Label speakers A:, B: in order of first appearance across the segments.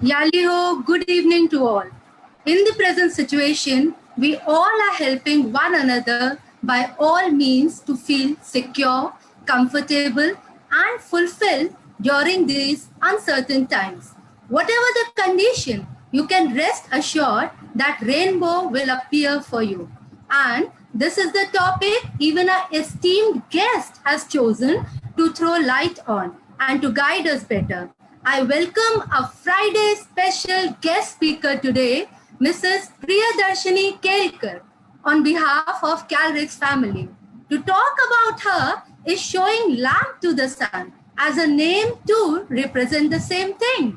A: Yaliho, good evening to all. In the present situation, we all are helping one another by all means to feel secure, comfortable, and fulfilled during these uncertain times. Whatever the condition, you can rest assured that rainbow will appear for you. And this is the topic even our esteemed guest has chosen to throw light on and to guide us better. I welcome a Friday special guest speaker today, Mrs. Priyadarshini Kelkar, on behalf of Calrix family. To talk about her is showing lamp to the sun, as a name too represent the same thing.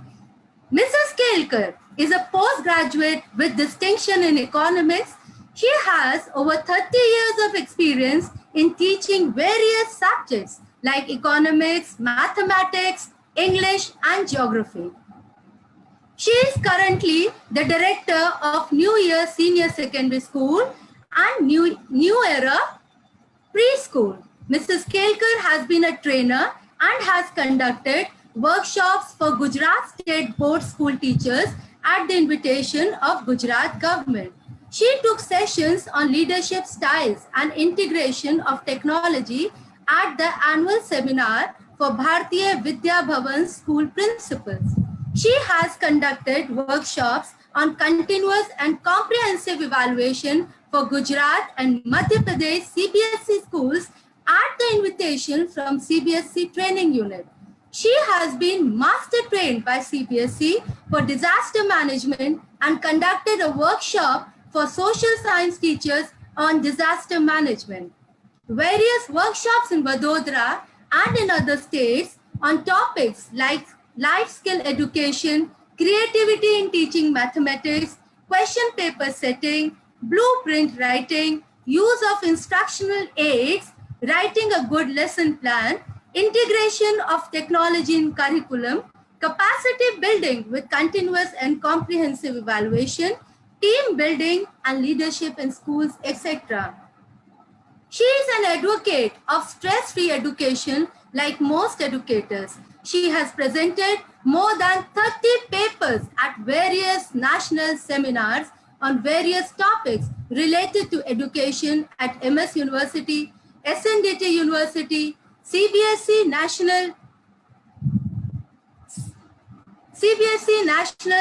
A: Mrs. Kelkar is a postgraduate with distinction in economics. She has over 30 years of experience in teaching various subjects like economics, mathematics, English, and geography. She is currently the director of New Year Senior Secondary School and New Era Preschool. Mrs. Kelkar has been a trainer and has conducted workshops for Gujarat State Board school teachers at the invitation of Gujarat government. She took sessions on leadership styles and integration of technology at the annual seminar for Bharatiya Vidya Bhavan school principals. She has conducted workshops on continuous and comprehensive evaluation for Gujarat and Madhya Pradesh CBSE schools at the invitation from CBSE training unit. She has been master trained by CBSE for disaster management and conducted a workshop for social science teachers on disaster management. Various workshops in Vadodara and in other states on topics like life skill education, creativity in teaching mathematics, question paper setting, blueprint writing, use of instructional aids, writing a good lesson plan, integration of technology in curriculum, capacity building with continuous and comprehensive evaluation, team building and leadership in schools, etc. She is an advocate of stress-free education like most educators. She has presented more than 30 papers at various national seminars on various topics related to education at MS University, SNDT University, CBSE National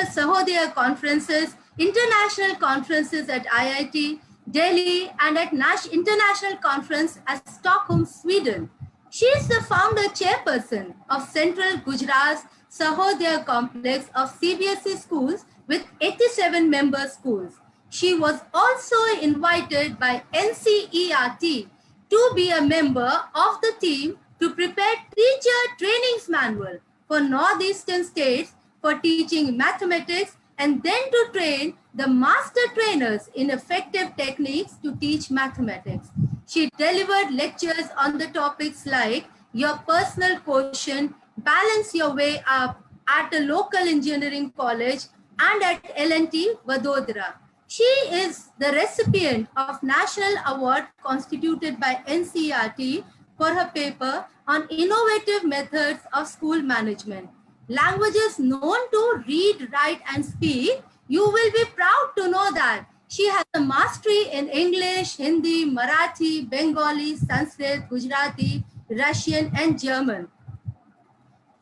A: Sahodaya Conferences, international conferences at IIT, Delhi, and at International Conference at Stockholm, Sweden. She is the founder chairperson of Central Gujarat's Sahodaya Complex of CBSE schools with 87 member schools. She was also invited by NCERT to be a member of the team to prepare teacher trainings manual for northeastern states for teaching mathematics and then to train the master trainers in effective techniques to teach mathematics. She delivered lectures on the topics like your personal quotient, balance your way up at a local engineering college and at L&T Vadodara. She is the recipient of National Award constituted by NCERT for her paper on innovative methods of school management. Languages known to read, write, and speak, you will be proud to know that she has a mastery in English, Hindi, Marathi, Bengali, Sanskrit, Gujarati, Russian, and German.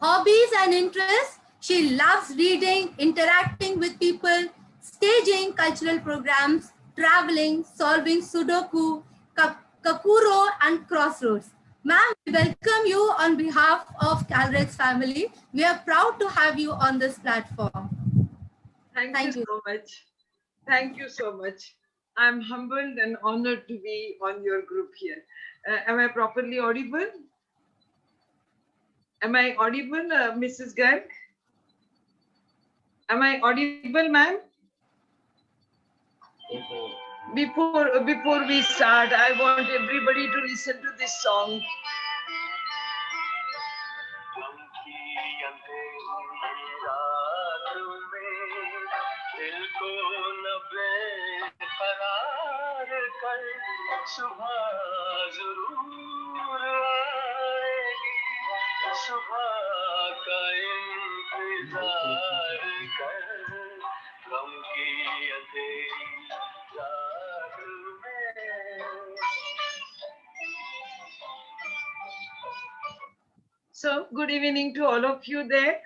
A: Hobbies and interests, she loves reading, interacting with people, staging cultural programs, traveling, solving Sudoku, Kakuro, and Crossroads. Ma'am, we welcome you on behalf of Calrex family. We are proud to have you on this platform.
B: Thank you so much. Thank you so much. I'm humbled and honored to be on your group here. Am I properly audible? Am I audible, Mrs. Garg? Am I audible, ma'am? Before we start, I want everybody to listen to this song. So, good evening to all of you there.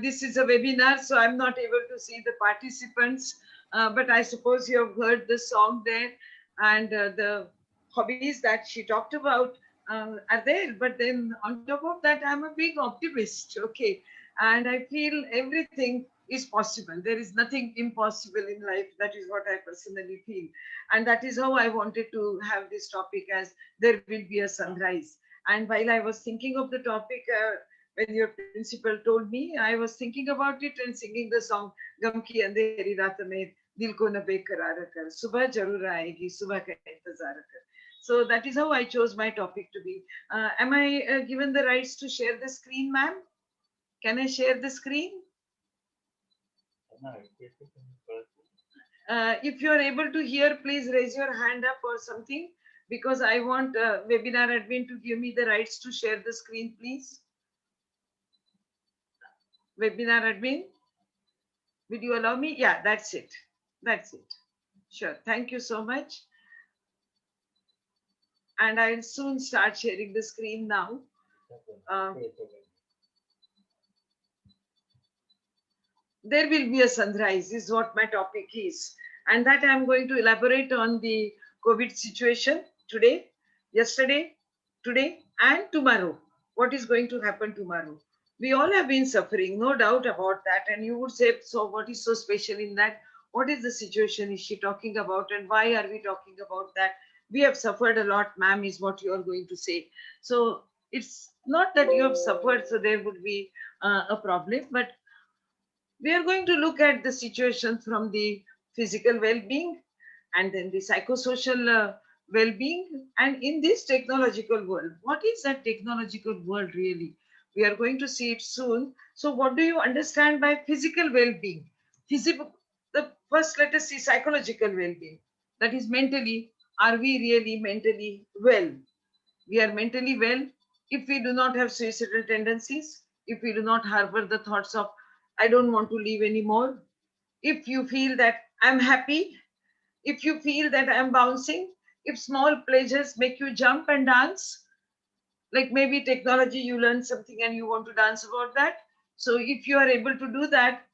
B: This is a webinar, so I'm not able to see the participants, but I suppose you have heard the song there, and the hobbies that she talked about are there. But then on top of that, I'm a big optimist, okay? And I feel everything is possible. There is nothing impossible in life. That is what I personally feel. And that is how I wanted to have this topic as there will be a sunrise. And while I was thinking of the topic, when your principal told me, I was thinking about it and singing the song "Gam ki andheri raat mein dil ko na beqarar kar, subah zarur aayegi, subah ka intezar kar." So that is how I chose my topic to be. Am I given the rights to share the screen, ma'am? Can I share the screen? If you are able to hear, please raise your hand up or something, because I want webinar admin to give me the rights to share the screen, please. Webinar admin, would you allow me? Yeah, that's it. That's it. Sure. Thank you so much. And I'll soon start sharing the screen now. There will be a sunrise is what my topic is. And that I'm going to elaborate on the COVID situation today, yesterday, today, and tomorrow. What is going to happen tomorrow? We all have been suffering, no doubt about that. And you would say, so what is so special in that? What is the situation is she talking about? And why are we talking about that? We have suffered a lot, ma'am, is what you are going to say. So it's not that you have suffered, so there would be a problem, but we are going to look at the situation from the physical well-being and then the psychosocial well-being, and in this technological world. What is that technological world really? We are going to see it soon. So what do you understand by physical well-being? First, let us see psychological well-being. That is mentally, are we really mentally well? We are mentally well if we do not have suicidal tendencies, if we do not harbor the thoughts of, I don't want to live anymore, if you feel that I'm happy, if you feel that I'm bouncing, if small pleasures make you jump and dance, like maybe technology, you learn something and you want to dance about that. So if you are able to do that,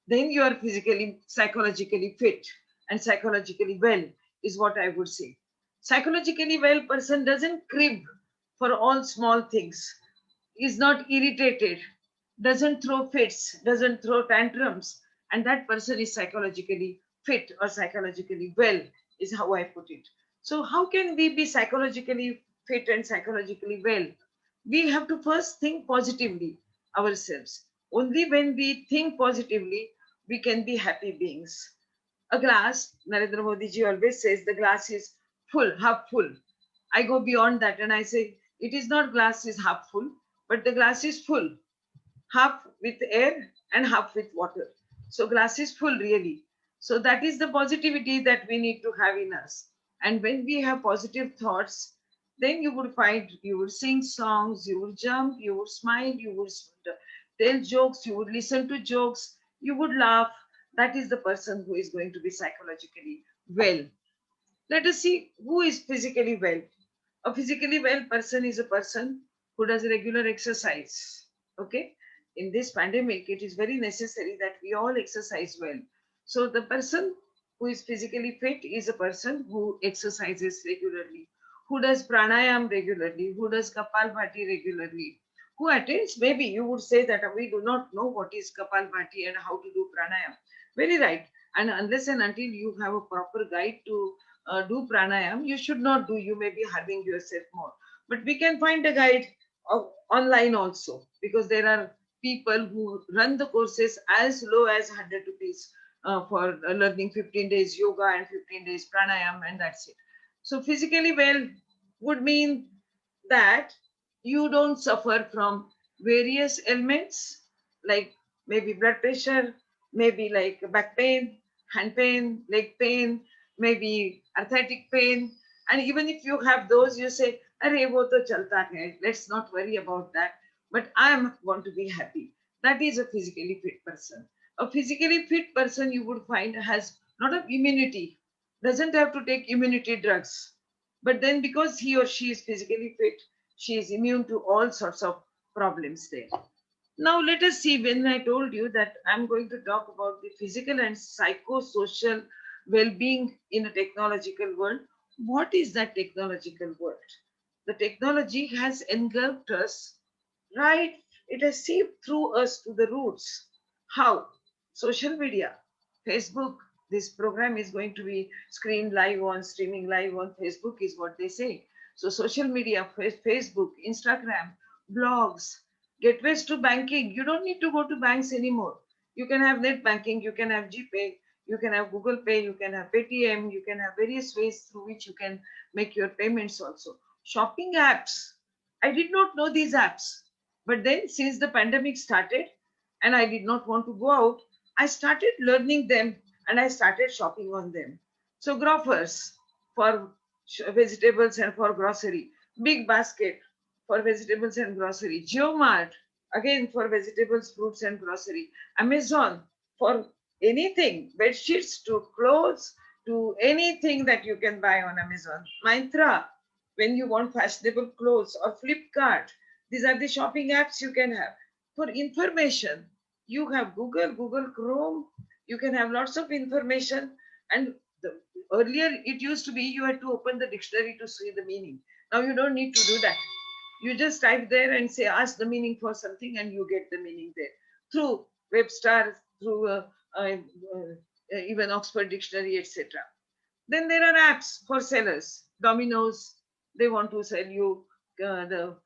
B: then you are physically, psychologically fit and psychologically well, is what I would say. Psychologically well person doesn't crib for all small things, is not irritated, doesn't throw fits, doesn't throw tantrums, and that person is psychologically fit or psychologically well, is how I put it. So how can we be psychologically fit and psychologically well? We have to first think positively ourselves. Only when we think positively, we can be happy beings. A glass, Narendra Modi ji always says the glass is full, half full. I go beyond that and I say it is not glass is half full, but the glass is full, half with air and half with water. So glass is full really. So that is the positivity that we need to have in us. And when we have positive thoughts, then you would find, you would sing songs, you would jump, you would smile, you would tell jokes, you would listen to jokes, you would laugh. That is the person who is going to be psychologically well. Let us see who is physically well. A physically well person is a person who does regular exercise. Okay. In this pandemic, it is very necessary that we all exercise well. So the person who is physically fit is a person who exercises regularly, who does pranayam regularly, who does kapalbhati regularly, who attends. Maybe you would say that we do not know what is kapalbhati and how to do pranayam. Very right. And unless and until you have a proper guide to do pranayam, you should not do. You may be harming yourself more. But we can find a guide online also, because there are people who run the courses as low as 100 rupees for learning 15 days yoga and 15 days pranayam, and that's it. So physically well would mean that you don't suffer from various ailments like maybe blood pressure, maybe like back pain, hand pain, leg pain, maybe arthritic pain. And even if you have those, you say, "Arey, wo to chalta hai. Let's not worry about that. But I am going to be happy." That is a physically fit person. A physically fit person you would find has lot of immunity, doesn't have to take immunity drugs. But then because he or she is physically fit, she is immune to all sorts of problems there. Now let us see, when I told you that I'm going to talk about the physical and psychosocial well-being in a technological world, what is that technological world? The technology has engulfed us, right? It has seeped through us to the roots. How? Social media, Facebook. This program is going to be screened live on, streaming live on Facebook, is what they say. So social media, Facebook, Instagram, blogs, gateways to banking. You don't need to go to banks anymore. You can have net banking, you can have GPay, you can have Google Pay, you can have Paytm, you can have various ways through which you can make your payments also. Shopping apps. I did not know these apps. But then, since the pandemic started and I did not want to go out, I started learning them and I started shopping on them. So, Grofers for vegetables and for grocery, Big Basket for vegetables and grocery, Geomart again for vegetables, fruits, and grocery, Amazon for anything, bed sheets to clothes to anything that you can buy on Amazon, Myntra when you want fashionable clothes, or Flipkart. These are the shopping apps you can have. For information, you have Google, Google Chrome. You can have lots of information. And earlier it used to be you had to open the dictionary to see the meaning. Now you don't need to do that. You just type there and say, ask the meaning for something, and you get the meaning there through Webstar, through even Oxford Dictionary, etc. Then there are apps for sellers. Domino's, they want to sell you the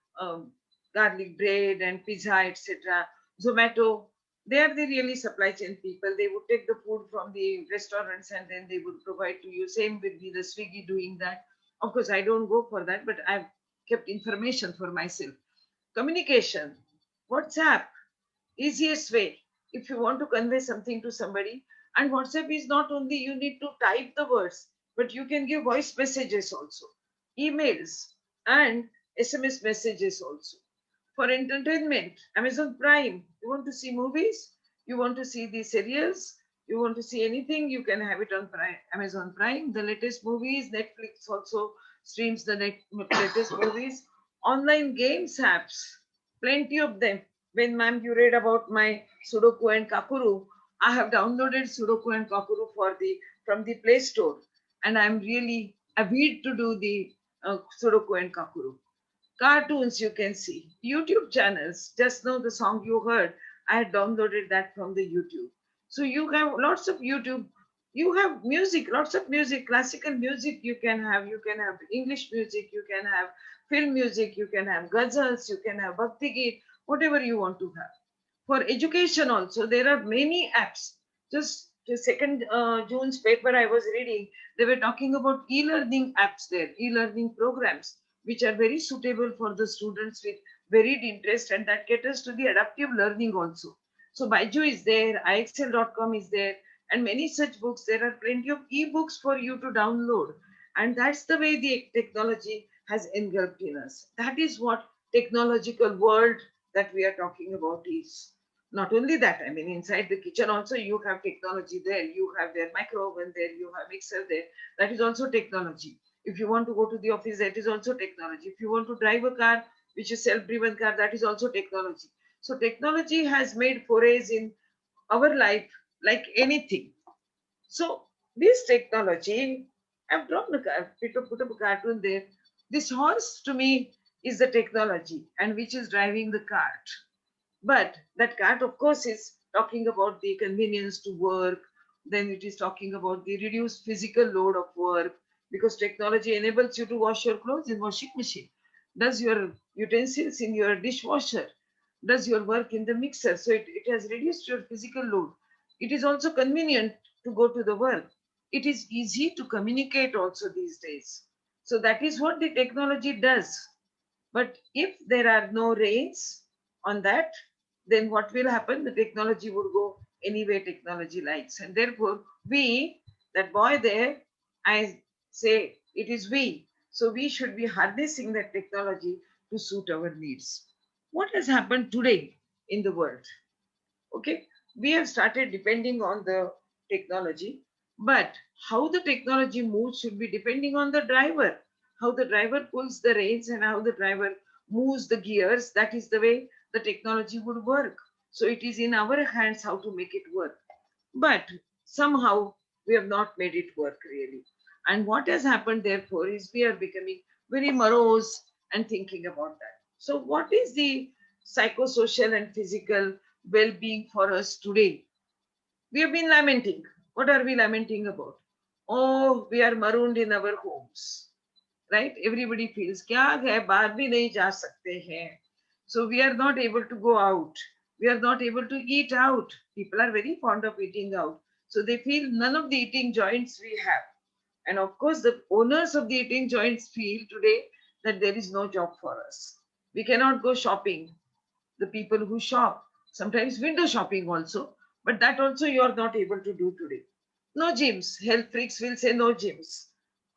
B: garlic bread and pizza, etc. Zomato, they are the really supply chain people. They would take the food from the restaurants and then they would provide to you. Same with the Swiggy doing that. Of course, I don't go for that, but I've kept information for myself. Communication, WhatsApp, easiest way if you want to convey something to somebody. And WhatsApp is not only you need to type the words, but you can give voice messages also, emails, and SMS messages also. For entertainment, Amazon Prime, you want to see movies, you want to see the serials, you want to see anything, you can have it on Amazon Prime. The latest movies, Netflix also streams the latest movies. Online games apps, plenty of them. When, ma'am, you read about my Sudoku and Kakuru, I have downloaded Sudoku and Kakuru from the Play Store, and I'm really avid to do the Sudoku and Kakuru. Cartoons you can see, YouTube channels. Just now the song you heard, I had downloaded that from the YouTube. So you have lots of YouTube. You have music, lots of music, classical music you can have English music, you can have film music, you can have ghazals, you can have bhakti geet, whatever you want to have. For education also, there are many apps. Just the second June's paper I was reading, they were talking about e-learning apps there, e-learning programs, which are very suitable for the students with varied interest, and that caters to the adaptive learning also. So Baiju is there, IXL.com is there, and many such books. There are plenty of e-books for you to download. And that's the way the technology has engulfed in us. That is what technological world that we are talking about is. Not only that, I mean, inside the kitchen also you have technology there. You have their micro oven there, you have mixer there. That is also technology. If you want to go to the office, that is also technology. If you want to drive a car, which is self-driven car, that is also technology. So technology has made forays in our life like anything. So this technology, I've drawn put up a cartoon there. This horse to me is the technology and which is driving the cart. But that cart, of course, is talking about the convenience to work. Then it is talking about the reduced physical load of work, because technology enables you to wash your clothes in washing machine, does your utensils in your dishwasher, does your work in the mixer. So it has reduced your physical load. It is also convenient to go to the work. It is easy to communicate also these days. So that is what the technology does. But if there are no reins on that, then what will happen? The technology would go any way technology likes. And therefore, we, that boy there, I say it is we. So we should be harnessing that technology to suit our needs. What has happened today in the world? Okay, we have started depending on the technology, but how the technology moves should be depending on the driver. How the driver pulls the reins and how the driver moves the gears, that is the way the technology would work. So it is in our hands how to make it work. But somehow we have not made it work really. And what has happened, therefore, is we are becoming very morose and thinking about that. So, what is the psychosocial and physical well being for us today? We have been lamenting. What are we lamenting about? Oh, we are marooned in our homes, right? Everybody feels क्या है बाहर भी नहीं जा सकते हैं. So we are not able to go out. We are not able to eat out. People are very fond of eating out. So they feel none of the eating joints we have. And of course, the owners of the eating joints feel today that there is no job for us. We cannot go shopping. The people who shop, sometimes window shopping also, but that also you are not able to do today. No gyms. Health freaks will say no gyms.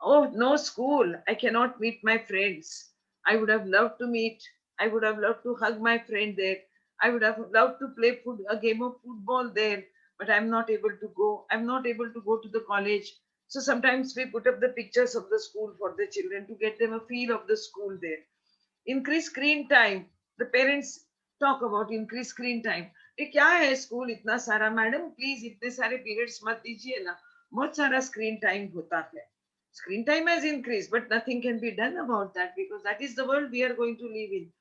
B: Oh, no school. I cannot meet my friends. I would have loved to meet. I would have loved to hug my friend there. I would have loved to play a game of football there, but I'm not able to go. I'm not able to go to the college. So sometimes we put up the pictures of the school for the children to get them a feel of the school there. Increase screen time. The parents talk about increase screen time. ये क्या है school इतना सारा madam please इतने सारे periods मत दीजिए ना बहुत सारा स्क्रीन टाइम होता है screen time has increased but nothing can be done about that because that is the world we are going to live in.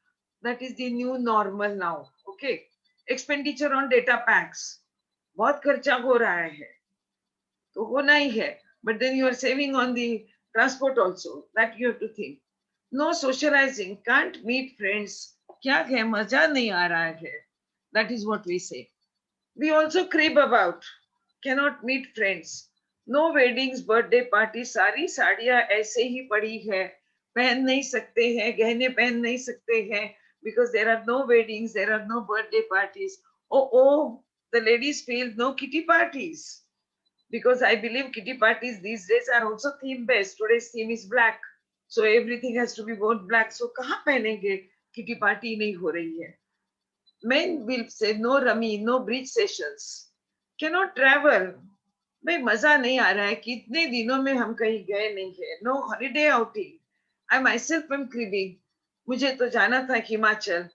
B: That is the new normal now. Okay, expenditure on data packs बहुत खर्चा हो रहा है तो होना ही है but then you are saving on the transport also that you have to think. No socializing, can't meet friends. क्या है मजा नहीं आ रहा है. That is what we say. We also crib about, cannot meet friends. No weddings, birthday parties, सारी साड़ियां ऐसे ही पड़ी है पहन नहीं सकते हैं गहने पहन नहीं सकते हैं because there are no weddings, there are no birthday parties. Oh, the ladies feel no kitty parties because I believe kitty parties these days are also theme based. Today's theme is black, so everything has to be worn black. So कहाँ पहनेंगे kitty party नहीं हो रही है. Men will say no rummy, no bridge sessions, cannot travel. भाई मजा नहीं आ रहा है कितने दिनों में हम कहीं गए नहीं है. No holiday outing. I myself am cribbing. मुझे तो जाना था हिमाचल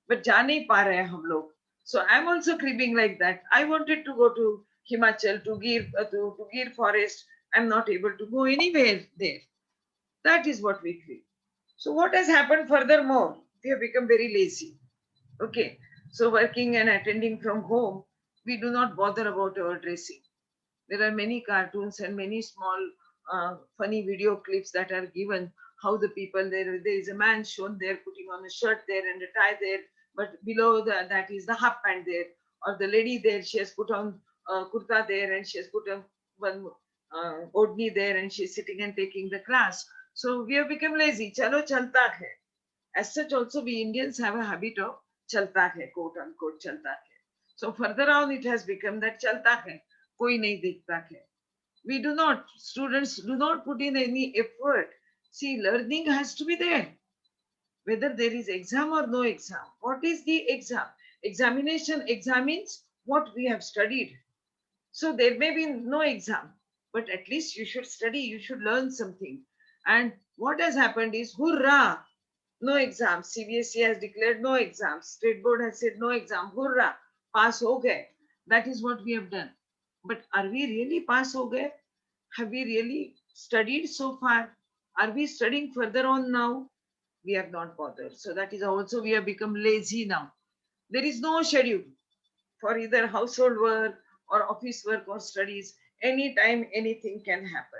B: but जा नहीं पा रहे हैं हम लोग. So I'm also cribbing like that. I wanted to go to Himachal to Gir forest. I'm not able to go anywhere there. That is what we crib. So what has happened furthermore? We have become very lazy. Okay, so working and attending from home, we do not bother about our dressing. There are many cartoons and many small funny video clips that are given how the people there is a man shown there putting on a shirt there and a tie there, but below that is the half pant there, or the lady there she has put on kurta there and she has put on one odni there and she's sitting and taking the class. So we have become lazy. Chalo chalta hai. As such, also we Indians have a habit of chalta hai, quote unquote chalta hai. So further on, it has become that chalta hai, koi nahi dikhta hai. We do not, students do not put in any effort. See, learning has to be there. Whether there is exam or no exam. What is the exam? Examination examines what we have studied. So there may be no exam, but at least you should study, you should learn something. And what has happened is, hurrah, no exams. CBSE has declared no exams. State board has said no exam. Hurrah, pass ho gaye. That is what we have done. But are we really pass ho gaye? Have we really studied so far? Are we studying further on now? We are not bothered. So that is also we have become lazy now. There is no schedule for either household work or office work or studies. Anytime anything can happen.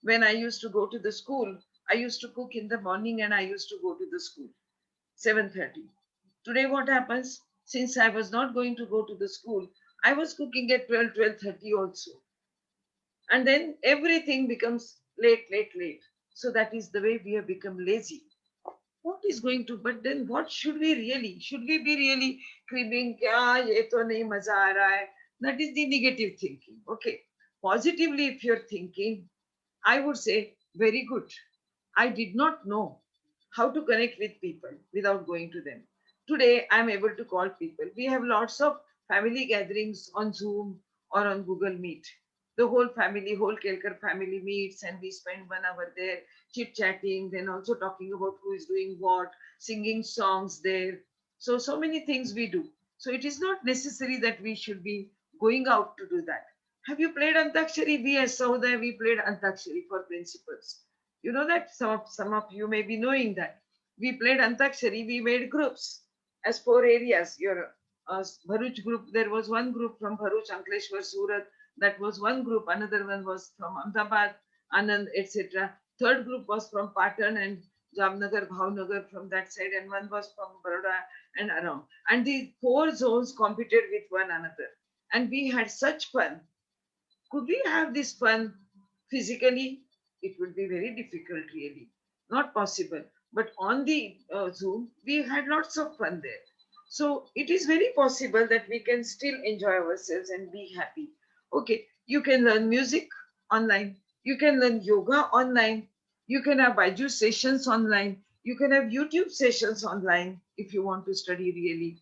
B: When I used to go to the school, I used to cook in the morning and I used to go to the school 7:30. Today what happens? Since I was not going to go to the school, I was cooking at 12:30 also. And then everything becomes late. So that is the way we have become lazy. What is going to, but then what should we really? Should we be really cribbing? Kya, ye to nahi maza aa raha hai? That is the negative thinking. Okay. Positively, if you're thinking, I would say, very good. I did not know how to connect with people without going to them. Today, I'm able to call people. We have lots of family gatherings on Zoom or on Google Meet. The whole family, whole Kelkar family meets and we spend 1 hour there chit chatting, then also talking about who is doing what, singing songs there. So many things we do. So it is not necessary that we should be going out to do that. Have you played Antakshari? We as Sahoday, we played Antakshari for principals. You know that some of you may be knowing that. We played Antakshari, we made groups as 4 areas. Your Bharuch group, there was one group from Bharuch, Ankleshwar, Surat. That was one group. Another one was from Ahmedabad, Anand, etc. Third group was from Patan and Jamnagar, Bhavnagar from that side, and one was from Baroda and around. And the 4 zones competed with one another. And we had such fun. Could we have this fun physically? It would be very difficult, really. Not possible. But on the Zoom, we had lots of fun there. So it is very possible that we can still enjoy ourselves and be happy. Okay, you can learn music online. You can learn yoga online. You can have Baiju sessions online. You can have YouTube sessions online if you want to study really.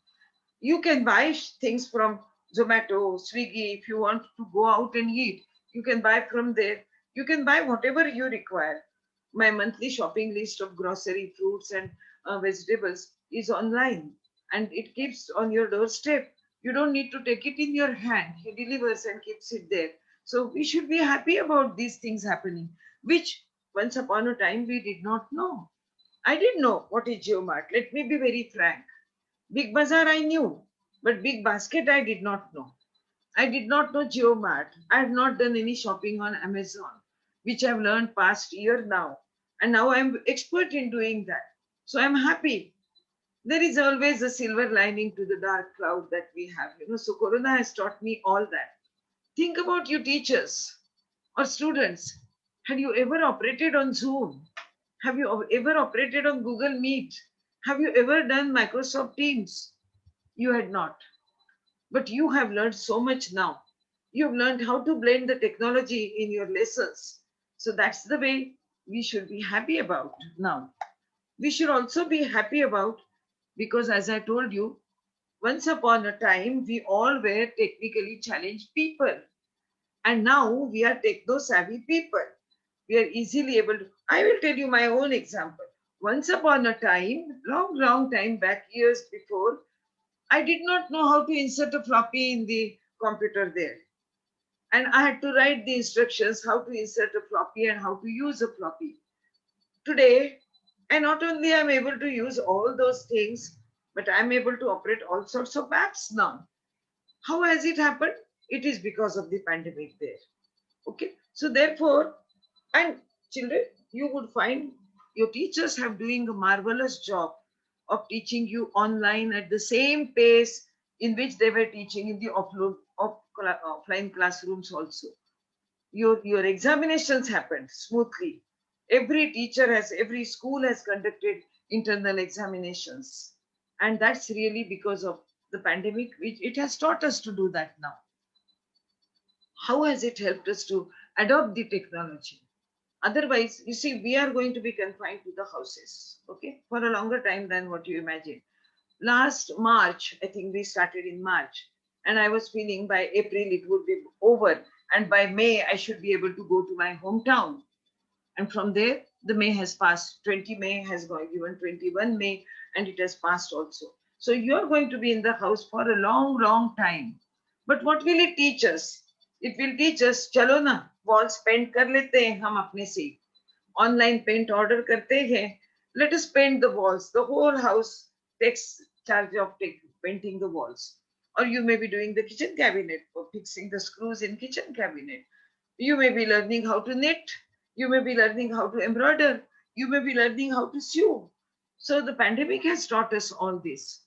B: You can buy things from Zomato, Swiggy. If you want to go out and eat, you can buy from there. You can buy whatever you require. My monthly shopping list of grocery, fruits, and vegetables is online, and it keeps on your doorstep. You don't need to take it in your hand. He delivers and keeps it there. So we should be happy about these things happening, which once upon a time we did not know. I didn't know what is GeoMart. Let me be very frank. Big Bazaar I knew, but Big Basket I did not know. I did not know GeoMart. I have not done any shopping on Amazon, which I've learned past year now. And now I'm expert in doing that. So I'm happy. There is always a silver lining to the dark cloud that we have. So Corona has taught me all that. Think about you teachers or students. Have you ever operated on Zoom? Have you ever operated on Google Meet? Have you ever done Microsoft Teams? You had not. But you have learned so much now. You have learned how to blend the technology in your lessons. So that's the way we should be happy about now. We should also be happy about, because as I told you, once upon a time, we all were technically challenged people. And now we are techno savvy people. We are easily able to. I will tell you my own example. Once upon a time, long, long time back, years before, I did not know how to insert a floppy in the computer there. And I had to write the instructions how to insert a floppy and how to use a floppy. Today, I not only am able to use all those things, but I'm able to operate all sorts of apps now. How has it happened? It is because of the pandemic there. Okay. So therefore, and children, you would find your teachers have doing a marvelous job of teaching you online at the same pace in which they were teaching in the offline classrooms also. Your examinations happened smoothly. Every school has conducted internal examinations. And that's really because of the pandemic, which it has taught us to do that now. How has it helped us to adopt the technology? Otherwise, you see, we are going to be confined to the houses, okay, for a longer time than what you imagine. Last March, I think we started in March, and I was feeling by April it would be over, and by May I should be able to go to my hometown. And from there, the May has passed. 20 May has gone, even 21 May, and it has passed also. So you're going to be in the house for a long, long time. But what will it teach us? It will teach us, chalo na, walls paint kar lete hain hum apne se. Online paint order karte hain. Let us paint the walls. The whole house takes charge of painting the walls. Or you may be doing the kitchen cabinet or fixing the screws in kitchen cabinet. You may be learning how to knit. You may be learning how to embroider. You may be learning how to sew. So the pandemic has taught us all this.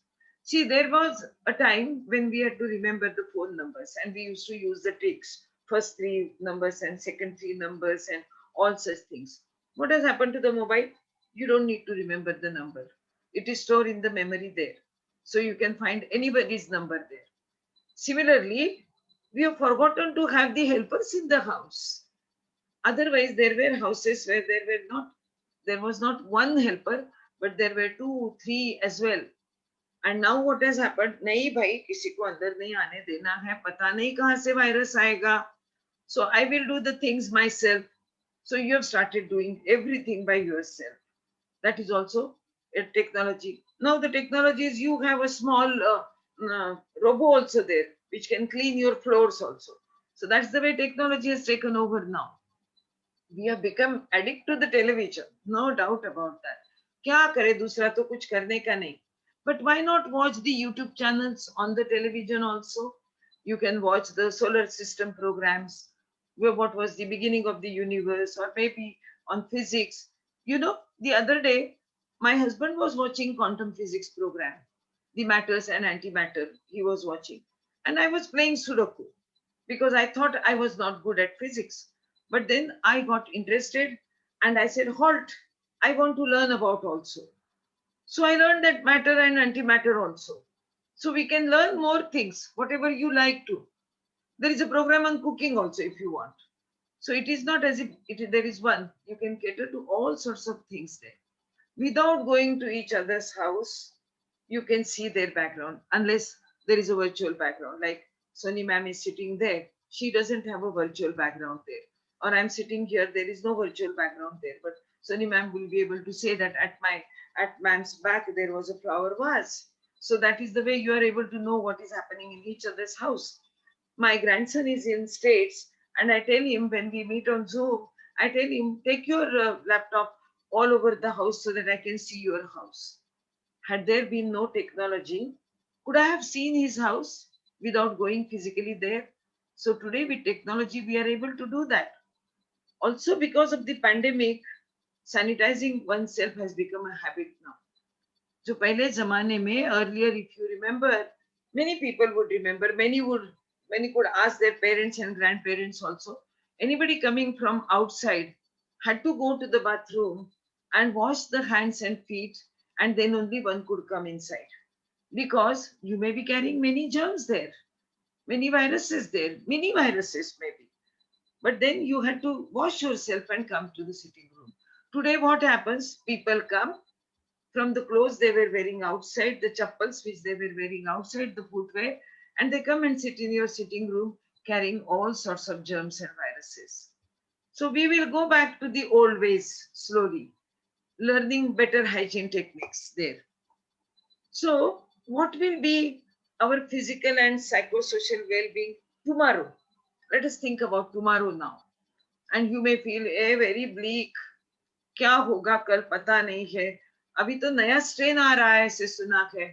B: See, there was a time when we had to remember the phone numbers and we used to use the tricks, first 3 numbers and second 3 numbers and all such things. What has happened to the mobile? You don't need to remember the number. It is stored in the memory there. So you can find anybody's number there. Similarly, we have forgotten to have the helpers in the house. Otherwise, there were houses where there was not one helper, but there were 2, 3 as well. And now what has happened? नहीं भाई, किसी को अंदर नहीं आने देना है, पता नहीं कहाँ से virus आएगा. So I will do the things myself. So you have started doing everything by yourself. That is also a technology. Now the technology is you have a small robot also there, which can clean your floors also. So that's the way technology has taken over now. We have become addict to the television, no doubt about that. क्या करे दूसरा तो कुछ करने का नहीं. But why not watch the YouTube channels on the television also? You can watch the solar system programs, what was the beginning of the universe, or maybe on physics. You know, the other day, my husband was watching quantum physics program, the matters and antimatter he was watching. And I was playing Sudoku because I thought I was not good at physics. But then I got interested and I said, halt, I want to learn about also. So I learned that matter and antimatter also. So we can learn more things, whatever you like to. There is a program on cooking also if you want. So it is not as if there is one. You can cater to all sorts of things there. Without going to each other's house, you can see their background, unless there is a virtual background. Like Sony ma'am is sitting there. She doesn't have a virtual background there. Or I'm sitting here, there is no virtual background there. But Sony ma'am will be able to say that at ma'am's back there was a flower vase. So that is the way you are able to know what is happening in each other's house. My grandson is in States, and I tell him when we meet on Zoom, I tell him, take your laptop all over the house so that I can see your house. Had there been no technology, could I have seen his house without going physically there? So today with technology, we are able to do that. Also because of the pandemic, sanitizing oneself has become a habit now. जो पहले जमाने में, earlier if you remember, many people would remember, many could ask their parents and grandparents also. Anybody coming from outside had to go to the bathroom and wash the hands and feet, and then only one could come inside. Because you may be carrying many germs there, many viruses there, many viruses maybe. But then you had to wash yourself and come to the sitting room. Today what happens? People come from the clothes they were wearing outside, the chappals which they were wearing outside, the footwear, and they come and sit in your sitting room carrying all sorts of germs and viruses. So we will go back to the old ways slowly, learning better hygiene techniques there. So what will be our physical and psychosocial well-being tomorrow? Let us think about tomorrow now. And you may feel very bleak. क्या होगा कल पता नहीं है. अभी तो नया strain आ रहा है, ऐसे सुना है.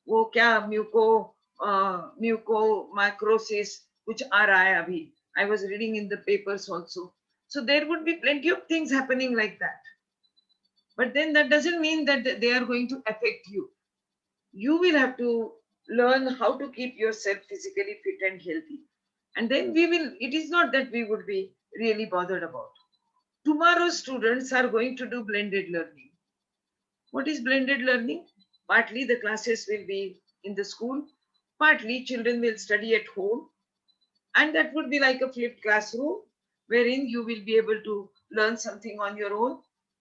B: वो क्या म्यूकोमाइक्रोसिस कुछ आ रहा है अभी. I was reading in the papers also. So there would be plenty of things happening like that. But then that doesn't mean that they are going to affect you. You will have to learn how to keep yourself physically fit and healthy. And then it is not that we would be really bothered about. Tomorrow's students are going to do blended learning. What is blended learning? Partly the classes will be in the school, partly children will study at home, and that would be like a flipped classroom wherein you will be able to learn something on your own,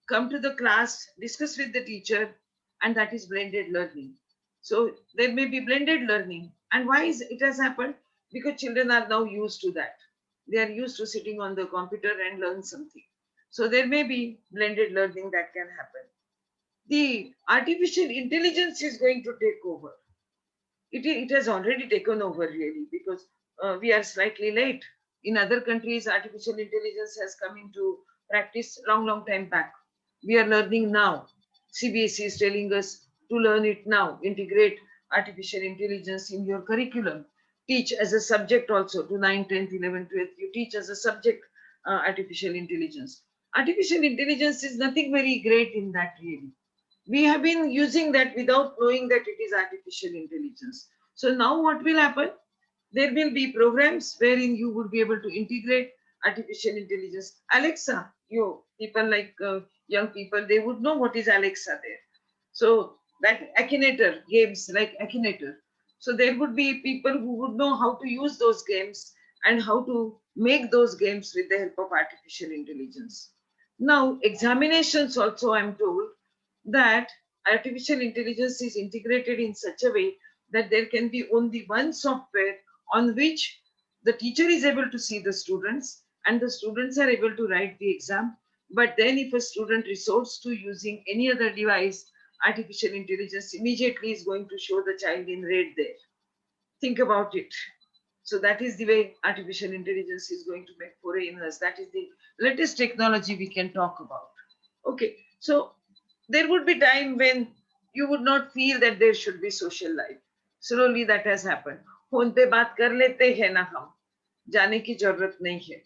B: come to the class, discuss with the teacher, and that is blended learning. So there may be blended learning. And why it has happened? Because children are now used to that. They are used to sitting on the computer and learn something. So there may be blended learning that can happen. The artificial intelligence is going to take over. It has already taken over really, because we are slightly late. In other countries, artificial intelligence has come into practice long time back. We are learning now. CBSE is telling us to learn it now. Integrate artificial intelligence in your curriculum. Teach as a subject also to 9th, 10th, 11th, 12th. You teach as a subject artificial intelligence. Artificial intelligence is nothing very great in that really. We have been using that without knowing that it is artificial intelligence. So now what will happen? There will be programs wherein you would be able to integrate artificial intelligence. Alexa, people like young people, they would know what is Alexa there. So that Akinator, games like Akinator. So there would be people who would know how to use those games and how to make those games with the help of artificial intelligence. Now, examinations also, I'm told that artificial intelligence is integrated in such a way that there can be only one software on which the teacher is able to see the students and the students are able to write the exam. But then if a student resorts to using any other device, artificial intelligence immediately is going to show the child in red there. Think about it. So that is the way artificial intelligence is going to make foray in us. That is the latest technology we can talk about. Okay, so there would be time when you would not feel that there should be social life. Slowly that has happened. Phone पे बात कर लेते हैं ना हम, जाने की जरूरत नहीं है.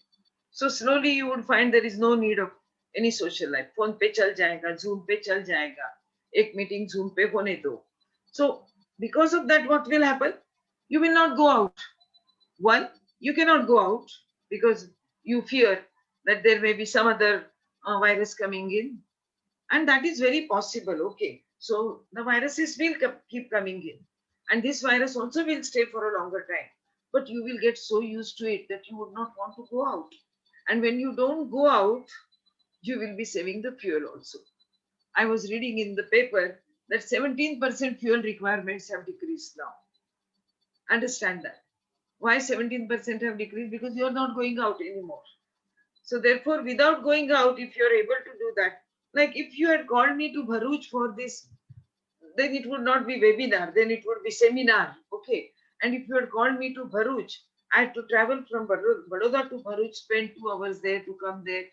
B: So slowly you would find there is no need of any social life. Phone पे चल जाएगा, Zoom पे चल जाएगा, एक मीटिंग Zoom पे होने दो. So because of that, what will happen? You will not go out. One, you cannot go out because you fear that there may be some other virus coming in, and that is very possible. Okay, so the viruses will keep coming in, and this virus also will stay for a longer time, but you will get so used to it that you would not want to go out. And when you don't go out, you will be saving the fuel also. I was reading in the paper that 17% fuel requirements have decreased now. Understand that. Why 17% have decreased? Because you are not going out anymore. So therefore, without going out, if you are able to do that, like if you had called me to Bharuch for this, then it would not be webinar, then it would be seminar. Okay. And if you had called me to Bharuch, I had to travel from Vadodara to Bharuch, spend 2 hours there to come there,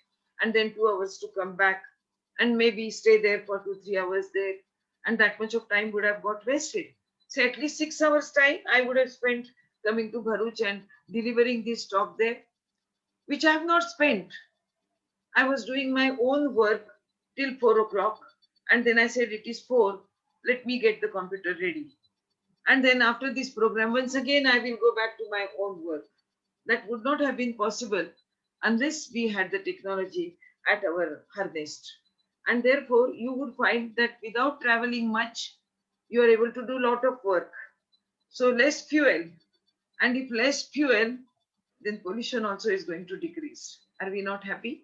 B: and then 2 hours to come back, and maybe stay there for 2-3 hours there. And that much of time would have got wasted. So at least 6 hours time I would have spent coming to Bharuch and delivering this talk there, which I have not spent. I was doing my own work till 4 o'clock, and then I said, it is 4, let me get the computer ready. And then after this program, once again, I will go back to my own work. That would not have been possible unless we had the technology at our harnessed. And therefore, you would find that without traveling much, you are able to do a lot of work. So less fuel. And if less fuel, then pollution also is going to decrease. Are we not happy?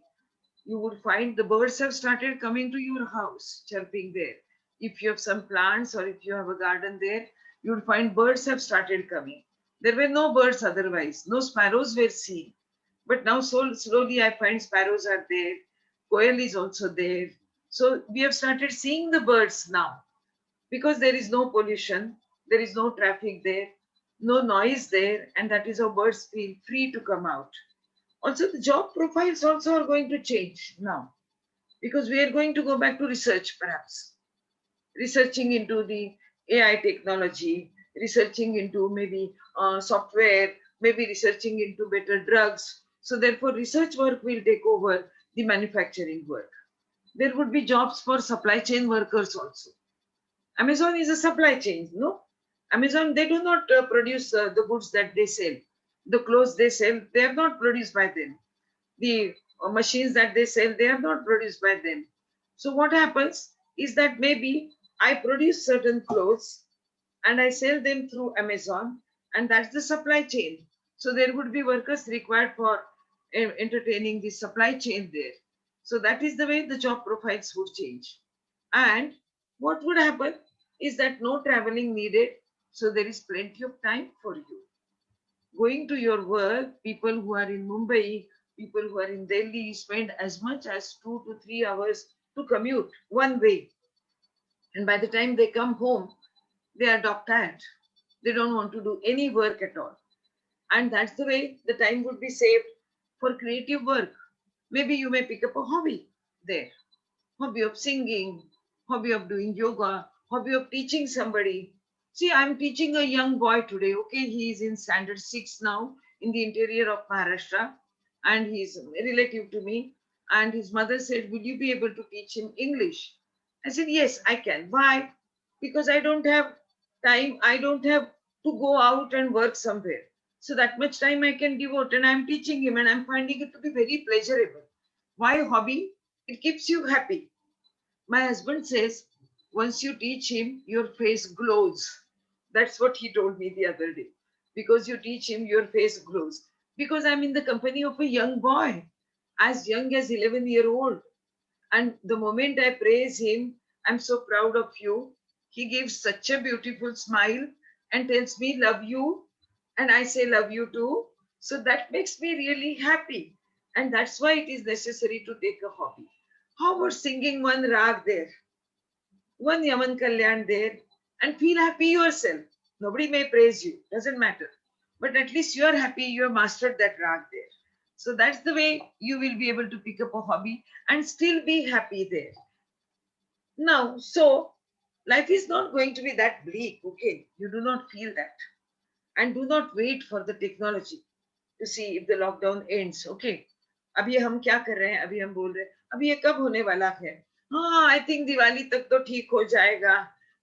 B: You would find the birds have started coming to your house, chirping there. If you have some plants or if you have a garden there, you would find birds have started coming. There were no birds otherwise. No sparrows were seen. But now slowly I find sparrows are there. Koel is also there. So we have started seeing the birds now. Because there is no pollution, there is no traffic there, no noise there, and that is how birds feel free to come out. Also, the job profiles also are going to change now, because we are going to go back to research, perhaps. Researching into the AI technology, researching into maybe software, maybe researching into better drugs. So therefore, research work will take over the manufacturing work. There would be jobs for supply chain workers also. Amazon is a supply chain, no? Amazon, they do not produce the goods that they sell. The clothes they sell, they are not produced by them. The machines that they sell, they are not produced by them. So what happens is that maybe I produce certain clothes and I sell them through Amazon, and that's the supply chain. So there would be workers required for entertaining the supply chain there. So that is the way the job profiles would change. And what would happen is that no traveling needed, so there is plenty of time for you. Going to your work, people who are in Mumbai, people who are in Delhi spend as much as 2 to 3 hours to commute one way. And by the time they come home, they are dog tired. They don't want to do any work at all. And that's the way the time would be saved for creative work. Maybe you may pick up a hobby there. Hobby of singing, hobby of doing yoga, hobby of teaching somebody. See, I'm teaching a young boy today, okay? He is in standard 6 now in the interior of Maharashtra, and he's relative to me. And his mother said, will you be able to teach him English? I said, yes, I can. Why? Because I don't have time. I don't have to go out and work somewhere. So that much time I can devote, and I'm teaching him, and I'm finding it to be very pleasurable. Why hobby? It keeps you happy. My husband says, once you teach him, your face glows. That's what he told me the other day. Because you teach him, your face glows. Because I'm in the company of a young boy, as young as 11-year-old. And the moment I praise him, I'm so proud of you. He gives such a beautiful smile and tells me, love you. And I say, love you too. So that makes me really happy. And that's why it is necessary to take a hobby. How about singing one rag there, one Yaman Kalyan there, and feel happy yourself? Nobody may praise you, doesn't matter. But at least you're happy you have mastered that rag there. So that's the way you will be able to pick up a hobby and still be happy there. Now, so life is not going to be that bleak, okay? You do not feel that. And do not wait for the technology to see if the lockdown ends, okay? अभी हम क्या कर रहे हैं, अभी हम बोल रहे हैं अभी ये कब होने वाला है. हाँ, आई थिंक दिवाली तक तो ठीक हो जाएगा.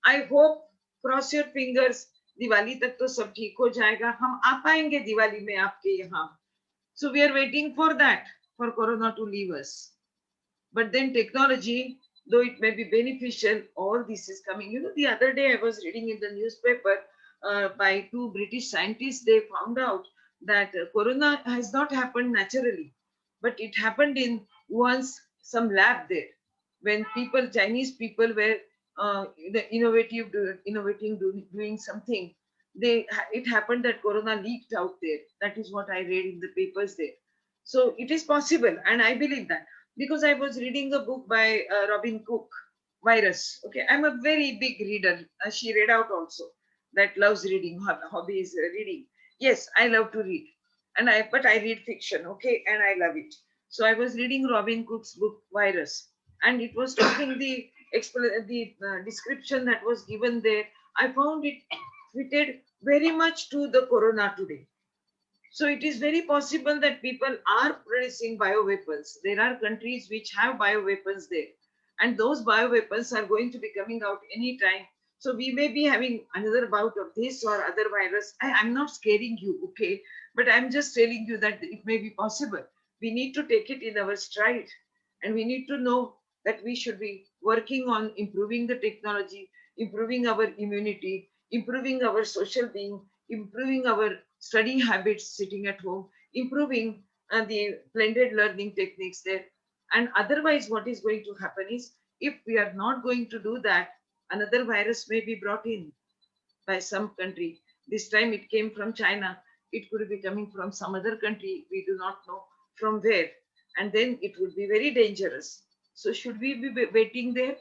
B: I hope, cross your fingers, Diwali तक तो सब ठीक हो जाएगा. हम आ पाएंगे दिवाली में आपके यहाँ. So we are waiting for that, for corona to leave us. But then technology, though it may be beneficial, all this is coming. You know, the other day I was reading in the newspaper by two British scientists. They found out that corona has not happened naturally, but it happened in once some lab there when people, Chinese people, were doing something. It happened that corona leaked out there. That is what I read in the papers there. So it is possible, and I believe that because I was reading a book by Robin Cook, Virus. Okay, I'm a very big reader. She read out also that loves reading. Hobby is reading. Yes, I love to read, but I read fiction. Okay, and I love it. So I was reading Robin Cook's book Virus, and it was talking the description that was given there. I found it fitted very much to the corona today. So it is very possible that people are producing bioweapons. There are countries which have bioweapons there, and those bioweapons are going to be coming out anytime. So we may be having another bout of this or other virus. I'm not scaring you, okay? But I'm just telling you that it may be possible. We need to take it in our stride, and we need to know that we should be working on improving the technology, improving our immunity, improving our social being, improving our study habits sitting at home, improving the blended learning techniques there. And otherwise, what is going to happen is if we are not going to do that, another virus may be brought in by some country. This time it came from China. It could be coming from some other country. We do not know from where. And then it would be very dangerous. So should we be waiting there?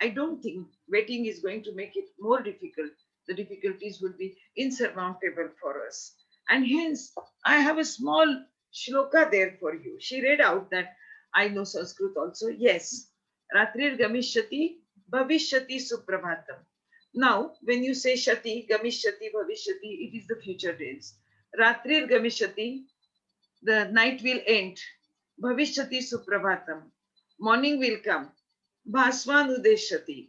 B: I don't think waiting is going to make it more difficult. The difficulties would be insurmountable for us. And hence, I have a small shloka there for you. She read out that I know Sanskrit also. Yes. Ratrir Gamishyati Bhavishyati Suprabhatam. Now, when you say Shati, Gamishyati, Bhavishyati, it is the future tense. Ratrir Gamishyati, the night will end. Bhavishyati Suprabhatam. Morning will come. Bhasvan Udeshyati,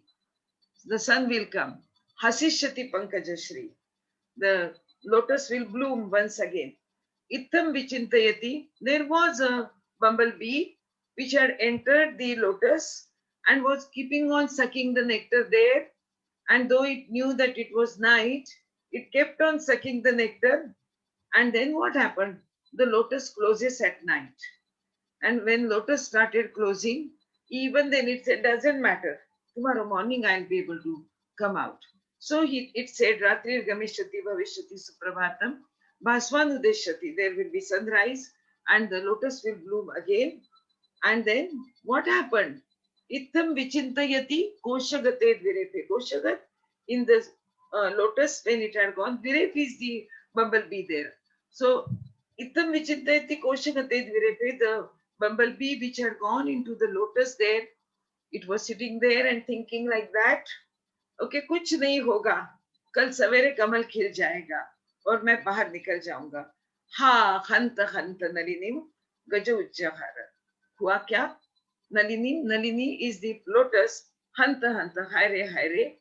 B: the sun will come. Hasishyati Pankajashri, the lotus will bloom once again. Itham Vichintayati, there was a bumblebee which had entered the lotus and was keeping on sucking the nectar there. And though it knew that it was night, it kept on sucking the nectar. And then what happened? The lotus closes at night. And when lotus started closing, even then it said, doesn't matter. Tomorrow morning I'll be able to come out. So it said, Ratrir Gamishyati Bhavishyati Suprabhatam, Bhasvan Udeshyati, there will be sunrise and the lotus will bloom again. And then what happened? Itham Vichintayati Koshagate Dvirepe. Koshagat, in the lotus, when it had gone, Dvirep is the bumblebee there. So Itham Vichintayati Koshagate Dvirepe, the bumblebee which had gone into the lotus there, it was sitting there and thinking like that, okay, कुछ नहीं होगा, कल सवेरे कमल खिल जाएगा और मैं बाहर निकल जाऊंगा. हा हंत हंत नलिनीम गज उज्जहार. हुआ क्या? Nalini is the lotus. Hanta hanta, haire.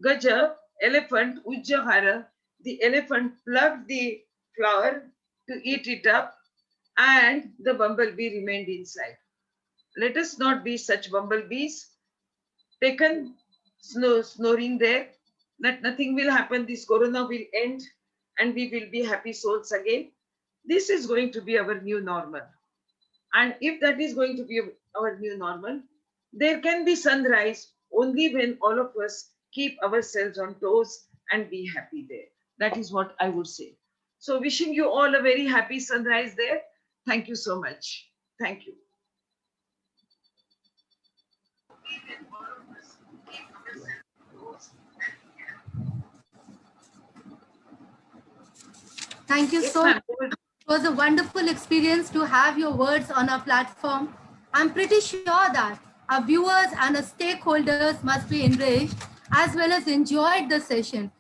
B: Gaja, elephant. Ujjahara, the elephant plucked the flower to eat it up, and the bumblebee remained inside. Let us not be such bumblebees, taken snoring there, that nothing will happen, this corona will end, and we will be happy souls again. This is going to be our new normal. And if that is going to be our new normal, there can be sunrise only when all of us keep ourselves on toes and be happy there. That is what I would say. So wishing you all a very happy sunrise there. Thank you so much. Thank you.
A: Thank you
B: Yes,
A: so
B: ma'am.
A: much. It was a wonderful experience to have your words on our platform. I'm pretty sure that our viewers and our stakeholders must be enriched as well as enjoyed the session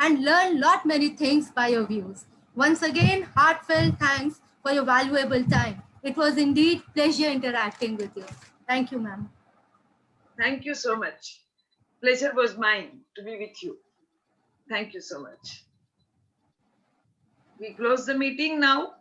A: and learned lot many things by your views. Once again, heartfelt thanks for your valuable time. It was indeed pleasure interacting with you. Thank you, ma'am.
B: Thank you so much. Pleasure was mine to be with you. Thank you so much. We close the meeting now.